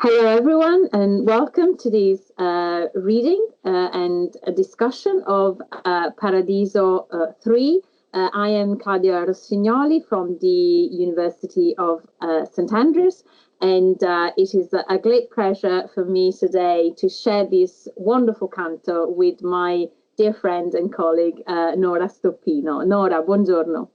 Hello, everyone, and welcome to this reading and a discussion of Paradiso 3. I am Claudia Rossignoli from the University of St. Andrews, and it is a great pleasure for me today to share this wonderful canto with my dear friend and colleague, Nora Stoppino. Nora, buongiorno.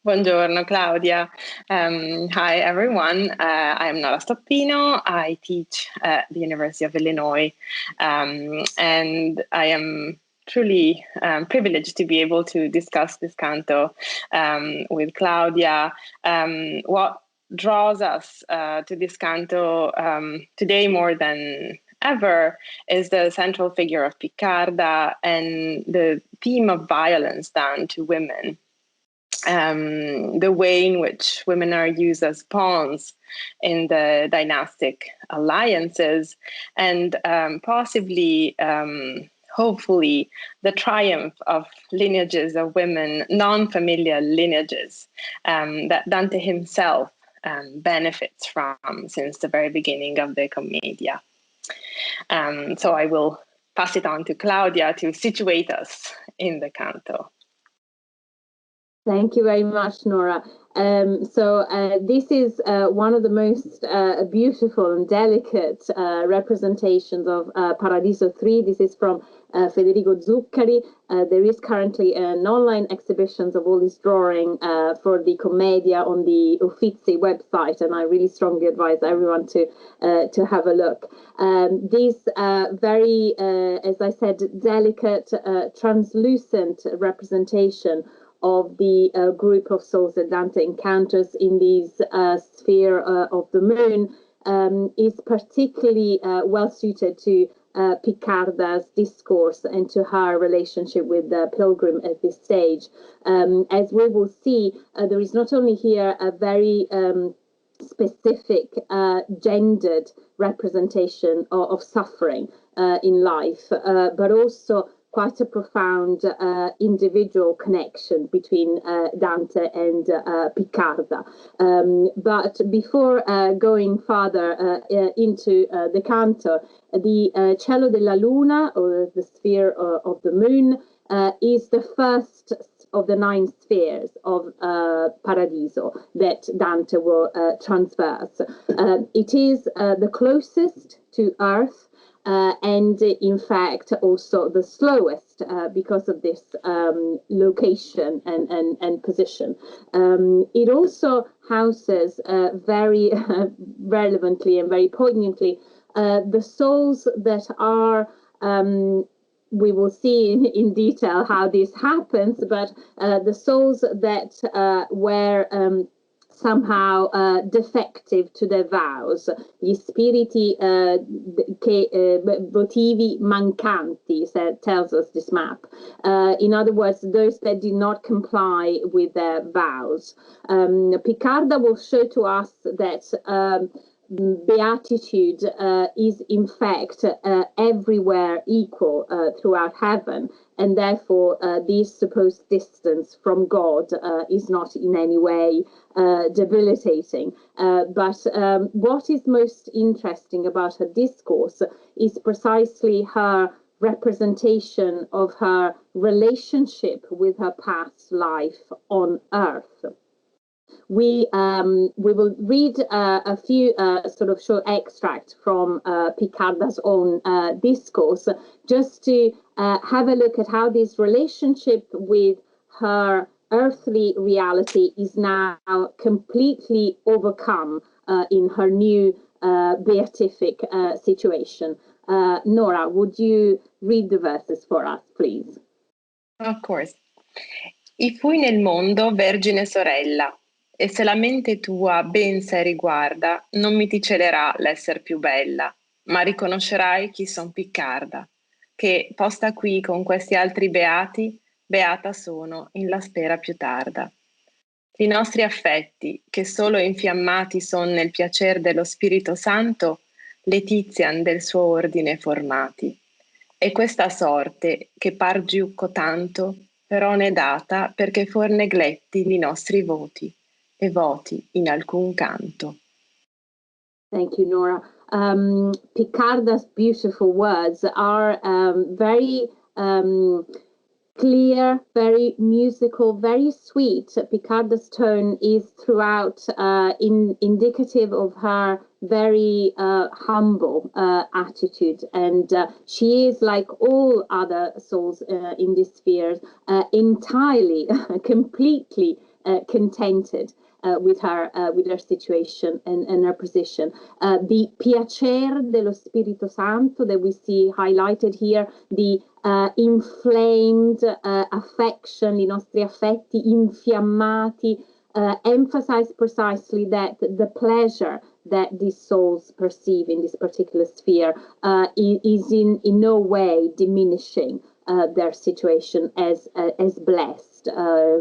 Buongiorno, Claudia. Hi, everyone. I'm Nora Stoppino. I teach at the University of Illinois, and I am truly privileged to be able to discuss this canto with Claudia. What draws us to this canto today more than ever is the central figure of Piccarda and the theme of violence done to women. The way in which women are used as pawns in the dynastic alliances, and possibly, hopefully, the triumph of lineages of women, non-familial lineages, that Dante himself benefits from since the very beginning of the Commedia. So I will pass it on to Claudia to situate us in the canto. Thank you very much, Nora. This is one of the most beautiful and delicate representations of Paradiso 3. This is from Federico Zuccari. There is currently an online exhibition of all this drawing for the Commedia on the Uffizi website, and I really strongly advise everyone to have a look. This very, as I said, delicate, translucent representation of the group of souls that Dante encounters in this sphere of the moon is particularly well suited to Piccarda's discourse and to her relationship with the pilgrim at this stage. As we will see, there is not only here a very specific gendered representation of suffering in life, but also quite a profound individual connection between Dante and Piccarda. But before going further into the canto, the Cielo della Luna, or the sphere of the moon, is the first of the 9 spheres of Paradiso that Dante will transverse. It is the closest to Earth, and in fact also the slowest because of this location and position. It also houses very relevantly and very poignantly the souls that are we will see in detail how this happens, but the souls that were somehow defective to their vows, gli spiriti votivi mancanti, tells us this map. In other words, those that did not comply with their vows. Piccarda will show to us that beatitude is in fact everywhere equal throughout heaven, and therefore this supposed distance from God is not in any way debilitating. But what is most interesting about her discourse is precisely her representation of her relationship with her past life on earth. We will read a few sort of short extracts from Piccarda's own discourse, just to have a look at how this relationship with her earthly reality is now completely overcome in her new beatific situation. Nora, would you read the verses for us, please? Of course. I fui nel mondo vergine sorella, e se la mente tua ben se riguarda, non mi ti celerà l'esser più bella, ma riconoscerai chi son Piccarda, che, posta qui con questi altri beati, beata sono in la spera più tarda. I nostri affetti, che solo infiammati son nel piacer dello Spirito Santo, letizian del suo ordine formati. E questa sorte, che par giucco tanto, però n'è data perché for negletti li nostri voti, e voti in alcun canto. Thank you, Nora. Picarda's beautiful words are very clear, very musical, very sweet. Picarda's tone is throughout indicative of her very humble attitude, and she is, like all other souls in this sphere, entirely, completely contented with her situation and her position. The piacer dello Spirito Santo that we see highlighted here, the inflamed affection, I nostri affetti infiammati, emphasize precisely that the pleasure that these souls perceive in this particular sphere is in no way diminishing their situation as blessed.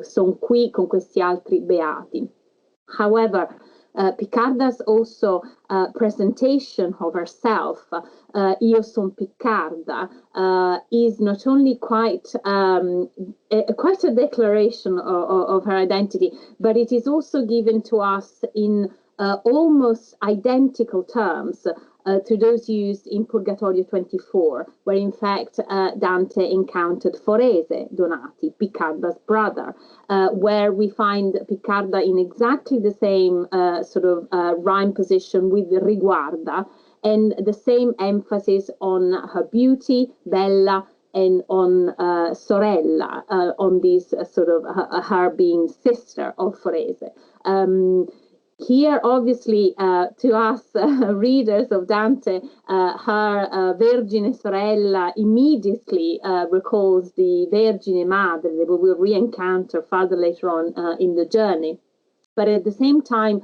Sono qui con questi altri beati. However, Picarda's also presentation of herself, Io son Picarda, is not only quite a declaration of her identity, but it is also given to us in almost identical terms to those used in Purgatorio 24, where in fact Dante encountered Forese Donati, Picarda's brother, where we find Picarda in exactly the same sort of rhyme position with Riguarda, and the same emphasis on her beauty, Bella, and on Sorella, on this sort of her being sister of Forese. Here, obviously, to us readers of Dante, her Vergine Sorella immediately recalls the Vergine Madre that we will re-encounter further later on in the journey, but at the same time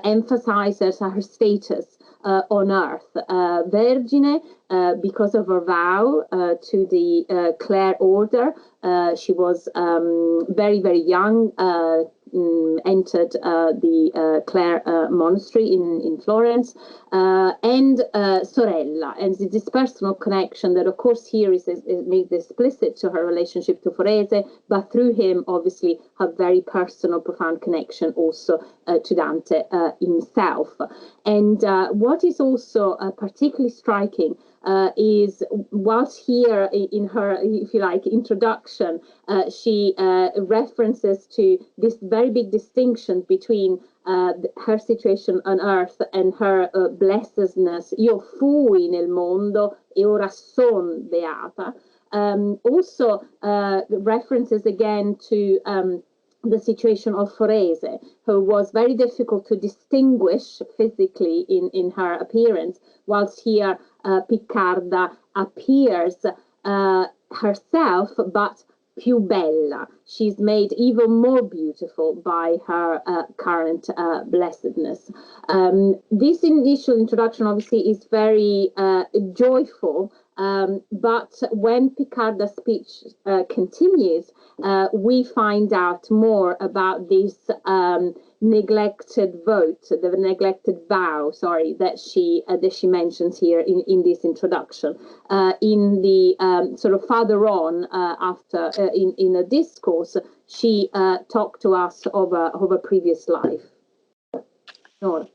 emphasizes her status on earth. Vergine, because of her vow to the Clare order, she was very, very young, entered the Clare monastery in Florence, and Sorella, and this personal connection that, of course, here is made explicit to her relationship to Forese, but through him, obviously, her very personal, profound connection also to Dante himself. And what is also particularly striking is whilst here in her, if you like, introduction, she references to this very big distinction between her situation on earth and her blessedness. Io fui nel mondo e ora son beata. Also references again to the situation of Forese, who was very difficult to distinguish physically in her appearance, whilst here Picarda appears herself, but più bella. She's made even more beautiful by her current blessedness. This initial introduction obviously is very joyful, but when Picarda's speech continues, we find out more about this neglected vow, that she mentions here in this introduction. In the sort of further on, after in a discourse, she talked to us of a previous life. Nora.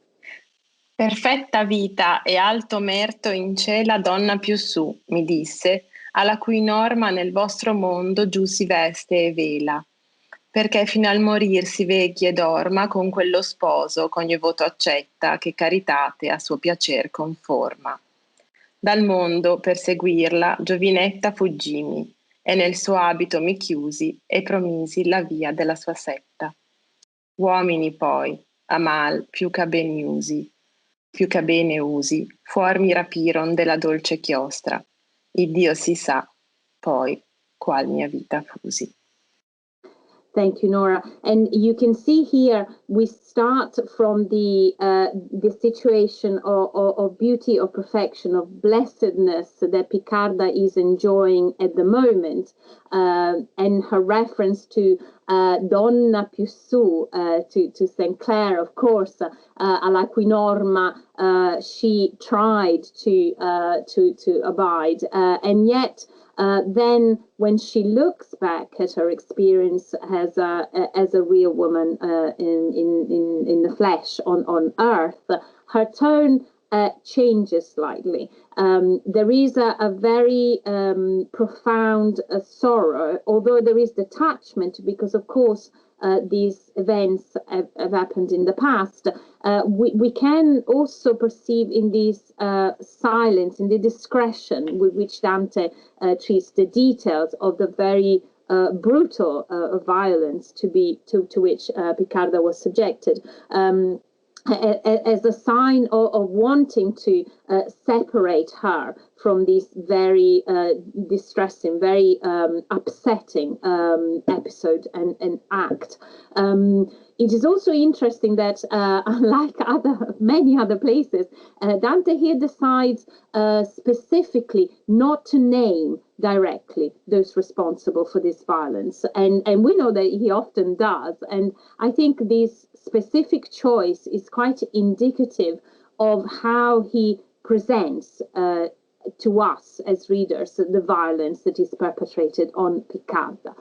Perfetta vita e alto merto in ciela donna più su, mi disse, alla cui norma nel vostro mondo giù si veste e vela, perché fino al morir si veghi e dorma con quello sposo ch'ogni voto accetta, che caritate a suo piacer conforma. Dal mondo, per seguirla, giovinetta fuggimi, e nel suo abito mi chiusi e promisi la via della sua setta. Uomini poi, a mal più che a bene usi, fuor mi rapiron della dolce chiostra, Iddio si sa, poi, qual mia vita fusi. Thank you, Nora. And you can see here, we start from the situation of beauty, of perfection, of blessedness that Picarda is enjoying at the moment, and her reference to Donna più su, to St. Clare, of course, alla cui norma she tried to abide, and yet then when she looks back at her experience as a real woman in the flesh on earth, her tone changes slightly. There is a very profound sorrow, although there is detachment, because of course these events have happened in the past. We can also perceive in this silence, in the discretion with which Dante treats the details of the very brutal violence to which Picarda was subjected. As a sign of wanting to separate her from this very distressing, very upsetting episode and act. It is also interesting that, unlike many other places, Dante here decides specifically not to name directly those responsible for this violence, and we know that he often does. And I think this specific choice is quite indicative of how he presents to us as readers the violence that is perpetrated on Picarda.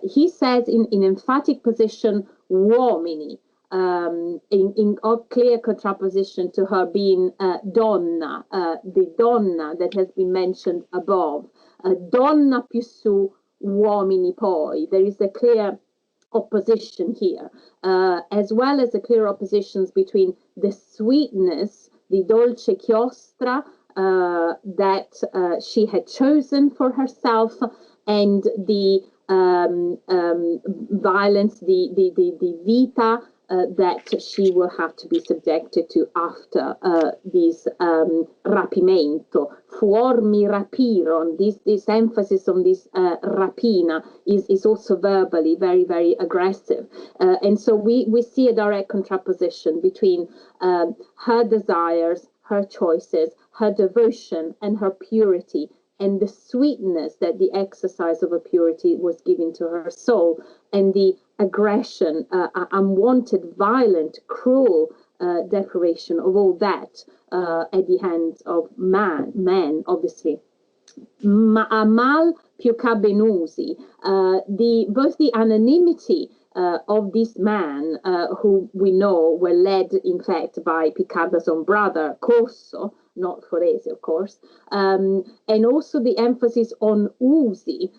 He says in emphatic position, uomini, in clear contraposition to her being donna, the donna that has been mentioned above. Donna più su, uomini poi. There is a clear opposition here, as well as the clear oppositions between the sweetness, the dolce chiostra, that she had chosen for herself, and the violence, the vita that she will have to be subjected to after this rapimento. Fuor mi rapiron, this emphasis on this rapina is also verbally very, very aggressive. And so we see a direct contraposition between her desires, her choices, her devotion, and her purity, and the sweetness that the exercise of her purity was giving to her soul, and the aggression, unwanted, violent, cruel deprivation of all that at the hands of men, obviously. Amal più cabenusi, both the anonymity of this man, who we know were led, in fact, by Picarda's own brother, Corso, not Forese, of course, and also the emphasis on usi,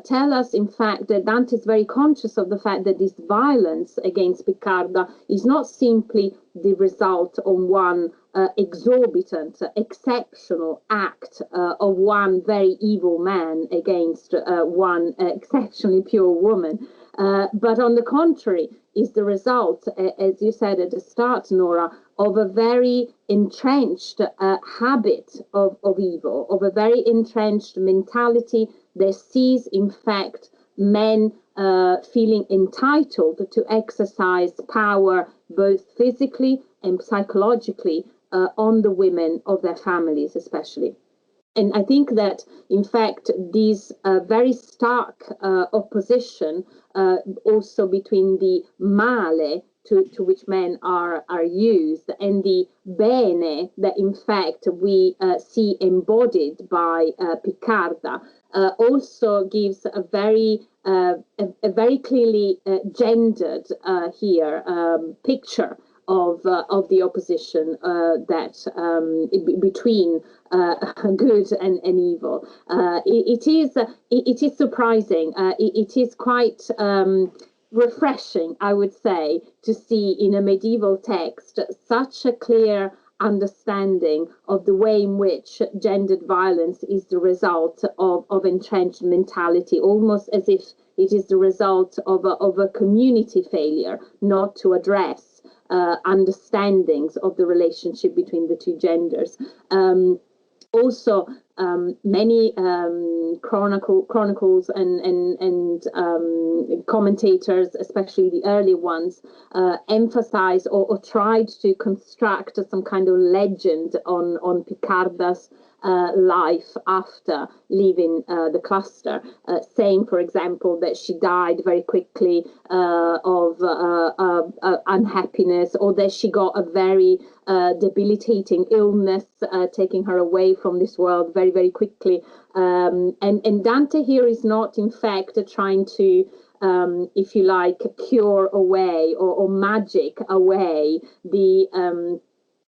tell us, in fact, that Dante is very conscious of the fact that this violence against Picarda is not simply the result of one exorbitant, exceptional act of one very evil man against one exceptionally pure woman, but on the contrary, is the result, as you said at the start, Nora, of a very entrenched habit of evil, of a very entrenched mentality that sees, in fact, men feeling entitled to exercise power both physically and psychologically on the women of their families, especially. And I think that, in fact, this very stark opposition also between the male, to which men are used, and the bene that, in fact, we see embodied by Picarda, also gives a very clearly gendered here picture of the opposition that between good and evil. It is surprising. It is quite refreshing, I would say, to see in a medieval text such a clear understanding of the way in which gendered violence is the result of entrenched mentality, almost as if it is the result of a community failure not to address understandings of the relationship between the two genders. Also, many chronicles and commentators, especially the early ones, emphasize or tried to construct some kind of legend on Picarda's life after leaving the cluster, saying, for example, that she died very quickly of unhappiness, or that she got a very debilitating illness taking her away from this world very, very quickly. And Dante here is not, in fact, trying to, if you like, cure away or magic away the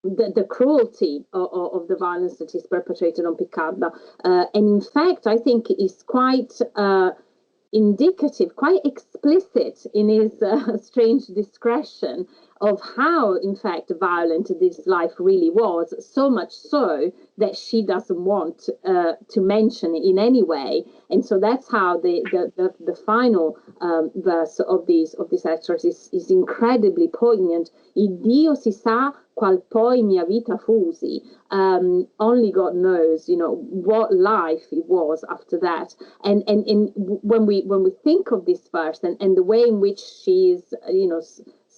the cruelty of the violence that is perpetrated on Piccarda. And in fact, I think is quite indicative, quite explicit in his strange discretion of how, in fact, violent this life really was, so much so that she doesn't want to mention it in any way. And so that's how the final verse of this extract is incredibly poignant. Il Dio si sa qual poi mia vita fusi. Only God knows, what life it was after that. And when we think of this verse and the way in which she is,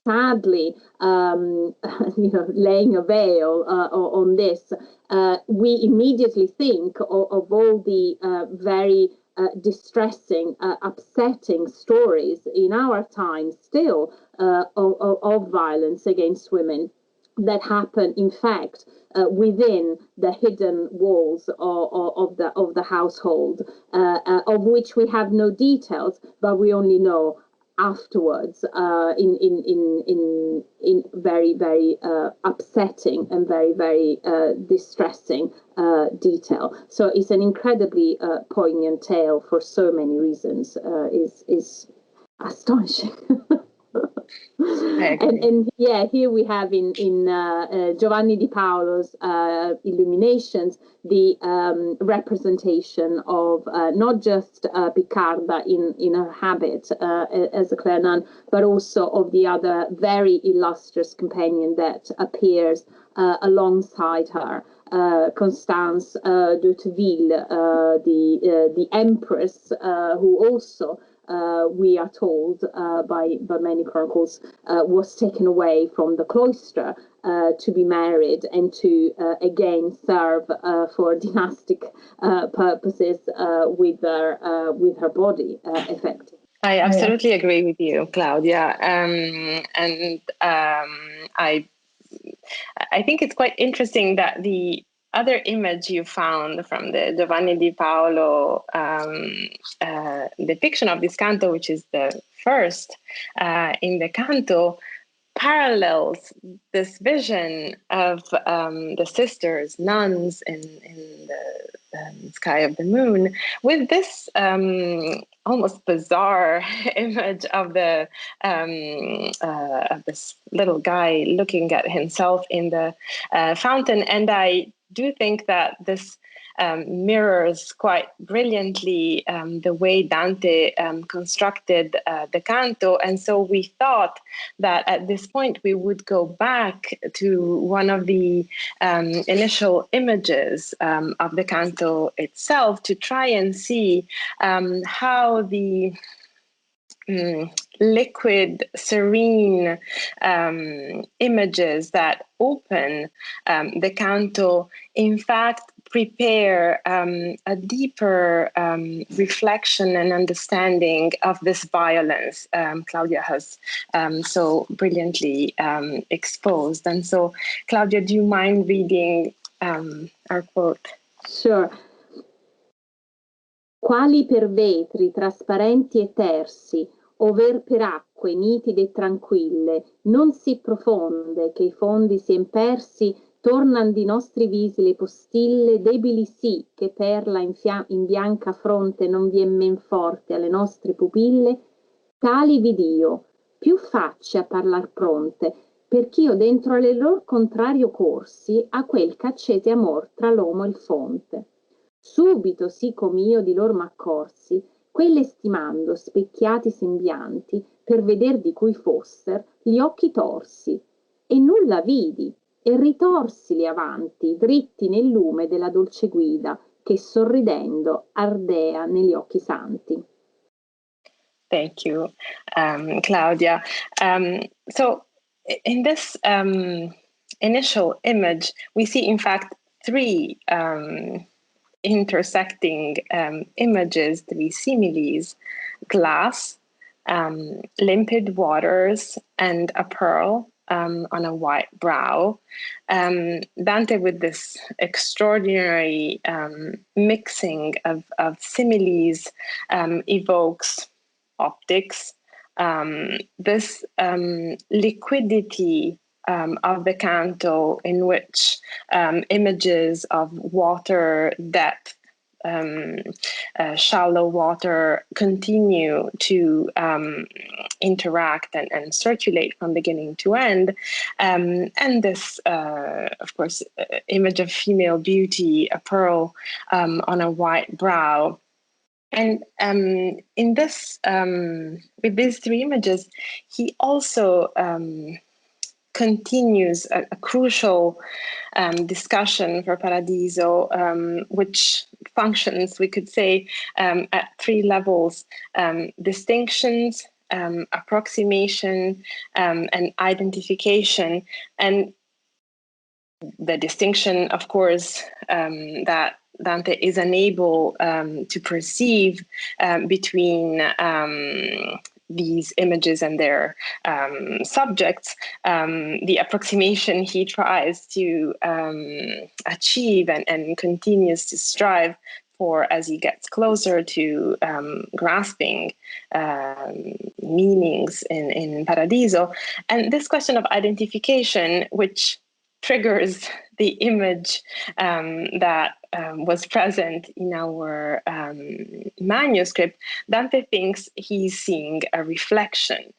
sadly, laying a veil on this, we immediately think of all the very distressing, upsetting stories in our time still of violence against women that happen, in fact, within the hidden walls of the household, of which we have no details, but we only know afterwards in very, very upsetting and very, very distressing detail. So it's an incredibly poignant tale for so many reasons. Is astonishing. And here we have in Giovanni di Paolo's Illuminations the representation of not just Piccarda in her habit as a Clare nun, but also of the other very illustrious companion that appears alongside her, Constance de Teville, the Empress, who also we are told by many chronicles was taken away from the cloister to be married and to again serve for dynastic purposes with her body, effectively. I absolutely agree with you, Claudia, I think it's quite interesting that the other image you found from the Giovanni di Paolo depiction of this canto, which is the first in the canto, parallels this vision of the sisters, nuns in the sky of the moon, with this almost bizarre image of this little guy looking at himself in the fountain. And I do think that this mirrors quite brilliantly the way Dante constructed the canto. And so we thought that at this point we would go back to one of the initial images of the canto itself to try and see how the liquid, serene images that open the canto, in fact, prepare a deeper reflection and understanding of this violence Claudia has so brilliantly exposed. And so, Claudia, do you mind reading our quote? Sure. Quali per vetri trasparenti e tersi, over per acque nitide e tranquille, non sì profonde che i fondi sien persi, tornan di nostri visi le postille, debili sì che perla in bianca fronte non vien men forte alle nostre pupille, tali vid'io, più facce a parlar pronte, perch'io dentro alle lor contrario corsi a quel c'accese amor tra l'uomo e il fonte. Subito sì com'io di lor m'accorsi, quelle stimando specchiati sembianti, per veder di cui fosser, gli occhi torsi, e nulla vidi, e ritorsili avanti, dritti nel lume della dolce guida, che sorridendo ardea negli occhi santi. Thank you, Claudia. So in this initial image, we see, in fact, three intersecting images, three similes: glass, limpid waters, and a pearl on a white brow. Dante, with this extraordinary mixing of similes, evokes optics, this liquidity of the canto in which images of water depth, shallow water continue to interact and circulate from beginning to end. And this, of course, image of female beauty, a pearl on a white brow. And in this, with these three images, he also continues a crucial discussion for Paradiso, which functions, we could say, at three levels: distinctions, approximation, and identification. And the distinction, of course, that Dante is unable to perceive between these images and their subjects. The approximation he tries to achieve and continues to strive for as he gets closer to grasping meanings in Paradiso. And this question of identification, which triggers the image that was present in our manuscript, Dante thinks he's seeing a reflection.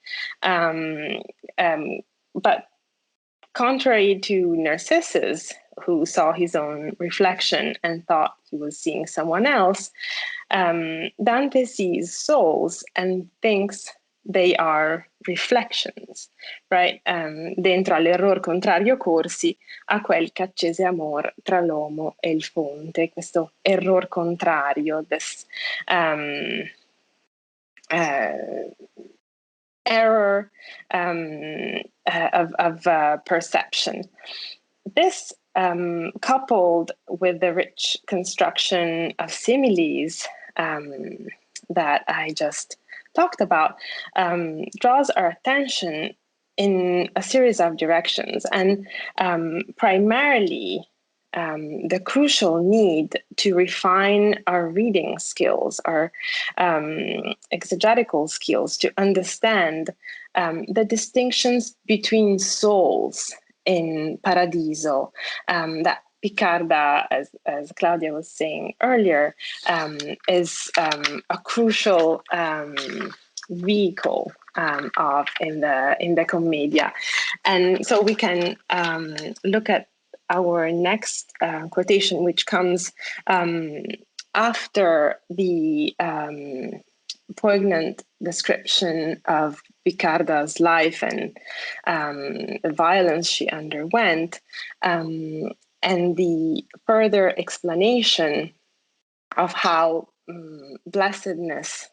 But contrary to Narcissus, who saw his own reflection and thought he was seeing someone else, Dante sees souls and thinks they are reflections, right? Dentro all'error contrario corsi a quel c'accese amor tra l'uomo e il fonte. Questo error contrario, this error of perception. This, coupled with the rich construction of similes that I just talked about, draws our attention in a series of directions, and primarily the crucial need to refine our reading skills, our exegetical skills, to understand the distinctions between souls in Paradiso, that Picarda, as Claudia was saying earlier, is a crucial vehicle of in the Commedia. And so we can look at our next quotation, which comes after the poignant description of Picarda's life and the violence she underwent, and the further explanation of how blessedness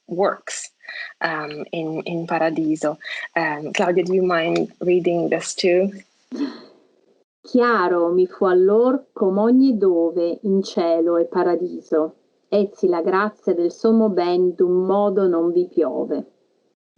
works in Paradiso. Claudia, do you mind reading this too? Chiaro mi fu allor com'ogni dove in cielo e paradiso, ezzi la grazia del sommo ben d'un modo non vi piove.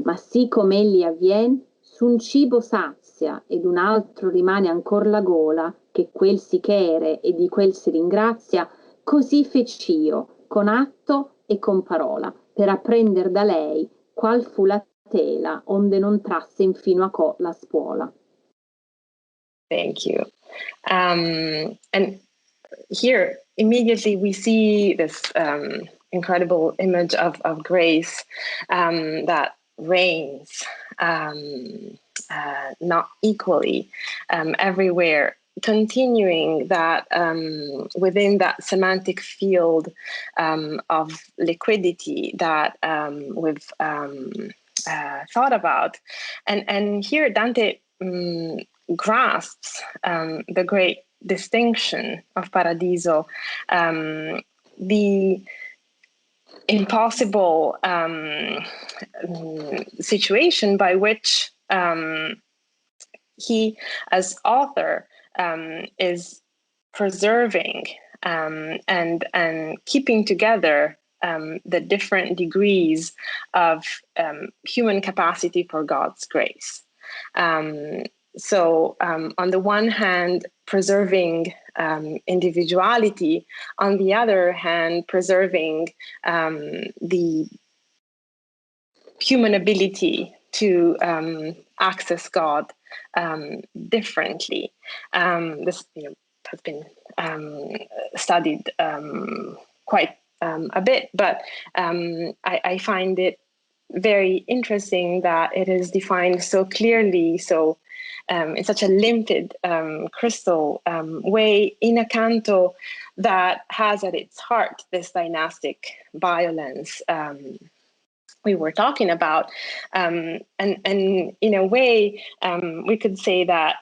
Ma sì com'egli avvien, s'un cibo sazia ed un altro rimane ancor la gola, che quel si chere e di quel si ringrazia, così fec'io, con atto e con parola, per apprender da lei qual fu la tela onde non trasse infino a co la spuola. Thank you. And here, immediately we see this incredible image of grace that reigns not equally everywhere, continuing that within that semantic field of liquidity that we've thought about. And here Dante grasps the great distinction of Paradiso, the impossible situation by which he, as author, is preserving and keeping together the different degrees of human capacity for God's grace. So on the one hand, preserving individuality, on the other hand, preserving the human ability to access God differently. This has been studied quite a bit, but I find it very interesting that it is defined so clearly, so in such a limpid, crystal way in a canto that has at its heart this dynastic violence we were talking about. And in a way, we could say that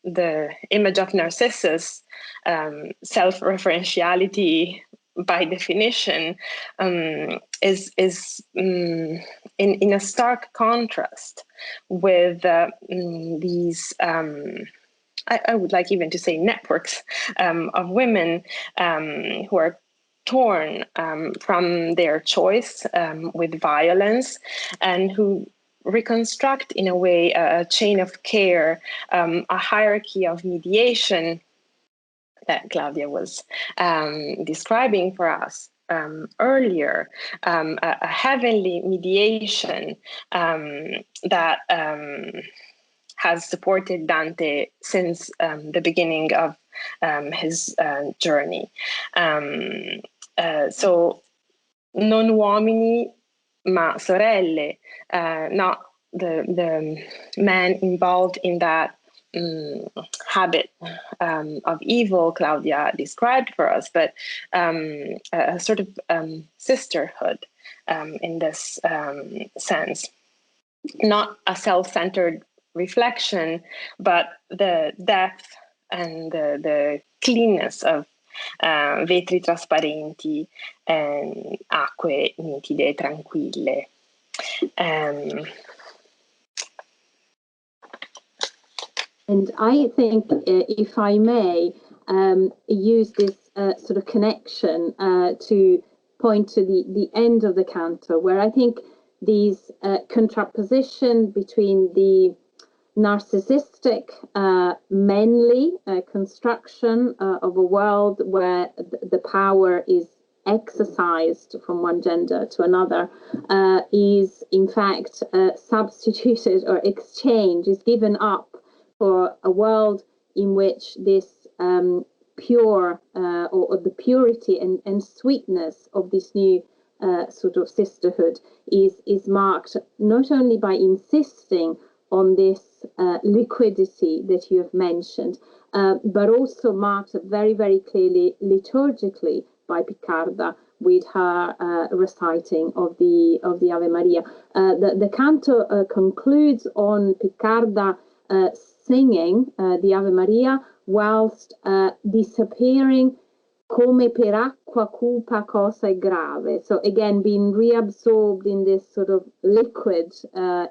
the image of Narcissus, self-referentiality by definition, is in a stark contrast with these, I would like even to say networks of women who are torn from their choice with violence, and who reconstruct in a way a chain of care, a hierarchy of mediation that Claudia was describing for us earlier, a heavenly mediation that has supported Dante since the beginning of his journey. So, non uomini, ma sorelle, not the man involved in that habit of evil Claudia described for us, but a sort of sisterhood in this sense. Not a self-centered reflection, but the depth and the cleanness of vetri trasparenti and acque nitide, tranquille. And I think, if I may, use this sort of connection to point to the end of the canto, where I think these contraposition between the narcissistic, manly construction of a world where the power is exercised from one gender to another is in fact substituted or exchanged, is given up for a world in which this pure or the purity and sweetness of this new sort of sisterhood is marked not only by insisting on this liquidity that you have mentioned, but also marked very, very clearly liturgically by Piccarda with her reciting of the Ave Maria. The canto concludes on Piccarda singing the Ave Maria whilst disappearing come per acqua cupa cosa è grave. So again, being reabsorbed in this sort of liquid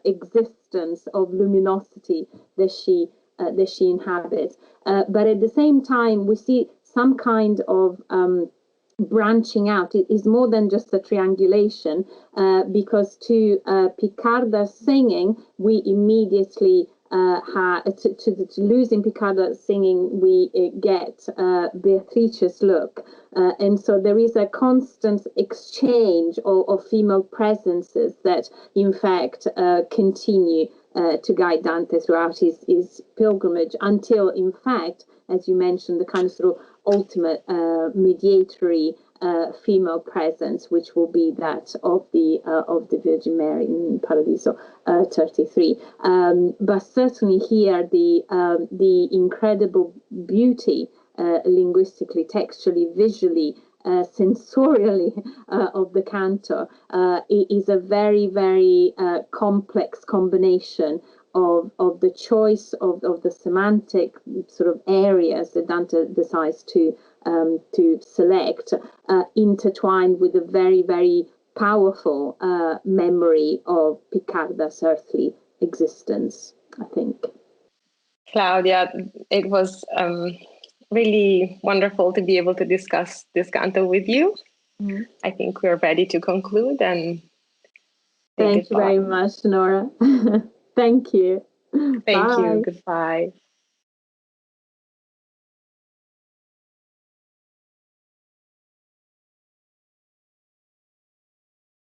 existence of luminosity that she inhabits. But at the same time, we see some kind of branching out. It is more than just a triangulation, because to Piccarda's singing, we immediately to losing Piccarda's singing, we get Beatrice's look, and so there is a constant exchange of female presences that, in fact, continue to guide Dante throughout his pilgrimage until, in fact, as you mentioned, the kind of sort of ultimate mediatory female presence, which will be that of the Virgin Mary in Paradiso 33. But certainly here the incredible beauty linguistically, textually, visually, sensorially of the canto is a very, very complex combination of the choice of the semantic sort of areas that Dante decides to select, intertwined with a very, very powerful memory of Piccarda's earthly existence, I think. Claudia, it was really wonderful to be able to discuss this canto with you. Mm-hmm. I think we're ready to conclude, and thank you very much, Nora. Thank you. Thank you. Goodbye.